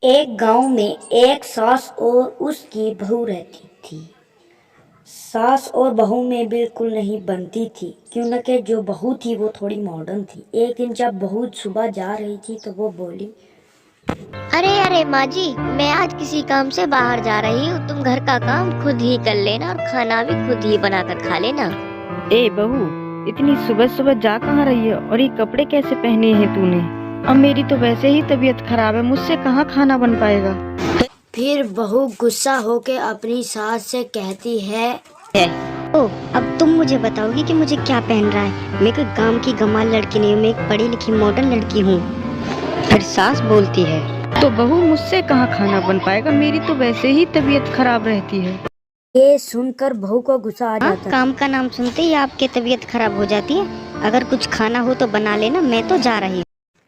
एक गांव में एक सास और उसकी बहू रहती थी। सास और बहू में बिल्कुल नहीं बनती थी, क्यों न कि जो बहू थी वो थोड़ी मॉडर्न थी। एक दिन जब बहू सुबह जा रही थी तो वो बोली, अरे अरे माँ जी, मैं आज किसी काम से बाहर जा रही हूँ। तुम घर का काम खुद ही कर लेना और खाना भी खुद ही बनाकर खा लेना। ए बहू, इतनी सुबह सुबह जा कहाँ रही है और ये कपड़े कैसे पहने हैं तूने? अब मेरी तो वैसे ही तबीयत खराब है, मुझसे कहाँ खाना बन पाएगा। फिर बहू गुस्सा होकर अपनी सास से कहती है, ओ, अब तुम मुझे बताओगी कि मुझे क्या पहन रहा है? मैं कोई गांव की गंवार लड़की नहीं हूँ, मैं एक पढ़ी लिखी मॉडर्न लड़की हूँ। फिर सास बोलती है, तो बहू मुझसे कहाँ खाना बन पाएगा, मेरी तो वैसे ही तबीयत खराब रहती है। ये सुनकर बहू को गुस्सा आ जाता है। काम का नाम सुनते ही आपकी तबीयत खराब हो जाती है। अगर कुछ खाना हो तो बना लेना, मैं तो जा रही हूँ।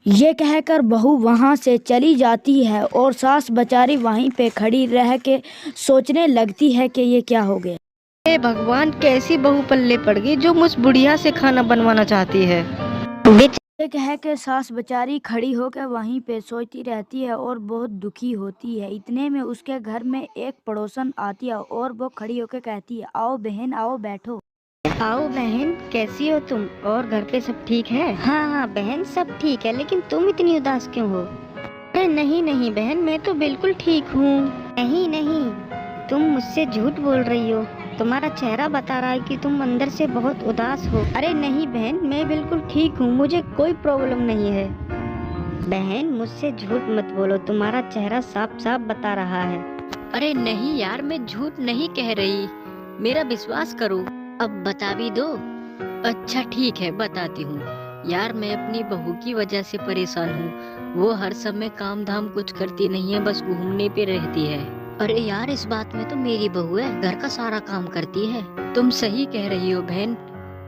ये कहकर बहू वहां से चली जाती है और सास बेचारी वहीं पे खड़ी रह के सोचने लगती है कि ये क्या हो गया। हे भगवान, कैसी बहू पल्ले पड़ गई जो मुझ बुढ़िया से खाना बनवाना चाहती है। ये कह के सास बेचारी खड़ी होकर वहीं पे सोचती रहती है और बहुत दुखी होती है। इतने में उसके घर में एक पड़ोसन आती है और वो खड़ी होकर कहती है, आओ बहन आओ बैठो। आओ बहन, कैसी हो तुम? और घर पे सब ठीक है? हाँ हाँ बहन, सब ठीक है, लेकिन तुम इतनी उदास क्यों हो? अरे नहीं नहीं बहन, मैं तो बिल्कुल ठीक हूँ। नहीं नहीं, तुम मुझसे झूठ बोल रही हो। तुम्हारा चेहरा बता रहा है कि तुम अंदर से बहुत उदास हो। अरे नहीं बहन, मैं बिल्कुल ठीक हूँ, मुझे कोई प्रॉब्लम नहीं है। बहन मुझसे झूठ मत बोलो, तुम्हारा चेहरा साफ साफ बता रहा है। अरे नहीं यार, मैं झूठ नहीं कह रही, मेरा विश्वास करो। अब बता भी दो। अच्छा ठीक है, बताती हूँ। यार मैं अपनी बहू की वजह से परेशान हूँ। वो हर समय काम धाम कुछ करती नहीं है, बस घूमने पे रहती है। अरे यार, इस बात में तो मेरी बहू है, घर का सारा काम करती है। तुम सही कह रही हो बहन,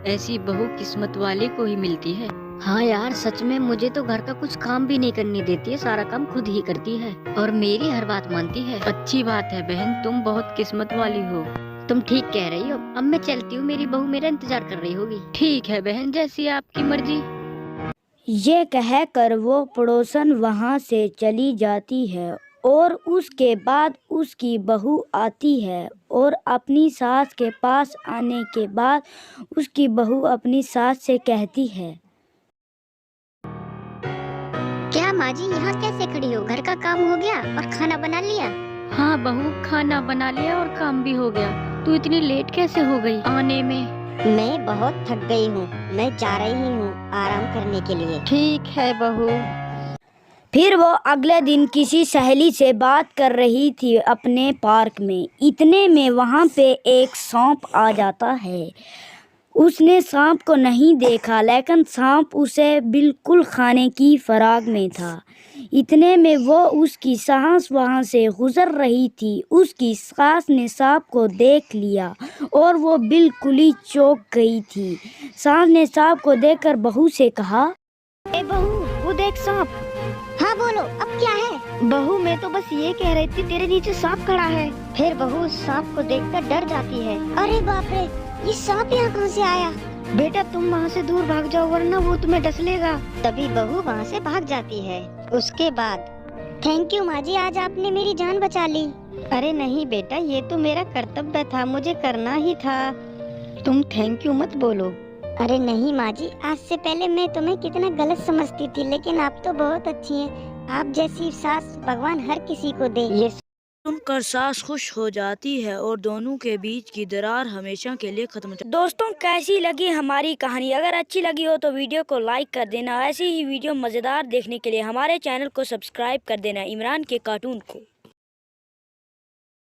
ऐसी बहू किस्मत वाले को ही मिलती है। हाँ यार, सच में मुझे तो घर का कुछ काम भी नहीं करने देती है, सारा काम खुद ही करती है और मेरी हर बात मानती है। अच्छी बात है बहन, तुम बहुत किस्मत वाली हो। तुम ठीक कह रही हो। अब मैं चलती हूँ, मेरी बहू मेरा इंतजार कर रही होगी। ठीक है बहन, जैसी आपकी मर्जी। ये कहकर वो पड़ोसन वहां से चली जाती है और उसके बाद उसकी बहू आती है और अपनी सास के पास आने के बाद उसकी बहू अपनी सास से कहती है, क्या माँ जी, यहाँ कैसे खड़ी हो? घर का काम हो गया और खाना बना लिया? हाँ बहू, खाना बना लिया और काम भी हो गया। तू इतनी लेट कैसे हो गई आने में? मैं बहुत थक गई हूँ, मैं जा रही हूँ आराम करने के लिए। ठीक है बहू। फिर वो अगले दिन किसी सहेली से बात कर रही थी अपने पार्क में। इतने में वहां पे एक सांप आ जाता है। उसने सांप को नहीं देखा, लेकिन सांप उसे बिल्कुल खाने की फराग में था। इतने में वो उसकी सास वहां से गुजर रही थी। उसकी सास ने सांप को देख लिया और वो बिल्कुल ही चौंक गई थी। सास ने सांप को देखकर बहू से कहा, ए बहू, वो देख सांप। हाँ बोलो, अब क्या है? बहू, मैं तो बस ये कह रही थी, तेरे नीचे सांप खड़ा है। फिर बहू सांप को देखकर डर जाती है। अरे बाप रे, ये सांप यहाँ कहाँ से आया? बेटा तुम वहाँ से दूर भाग जाओ, वरना वो तुम्हें डस लेगा। तभी बहू वहाँ से भाग जाती है। उसके बाद, थैंक यू माँ जी, आज आपने मेरी जान बचा ली। अरे नहीं बेटा, ये तो मेरा कर्तव्य था, मुझे करना ही था। तुम थैंक यू मत बोलो। अरे नहीं माँ जी, आज से पहले मैं तुम्हें कितना गलत समझती थी, लेकिन आप तो बहुत अच्छी हैं। आप जैसी सास भगवान हर किसी को दे। ये सुनकर सास खुश हो जाती है और दोनों के बीच की दरार हमेशा के लिए खत्म हो जाती है। दोस्तों, कैसी लगी हमारी कहानी? अगर अच्छी लगी हो तो वीडियो को लाइक कर देना। ऐसी ही वीडियो मज़ेदार देखने के लिए हमारे चैनल को सब्सक्राइब कर देना, इमरान के कार्टून को।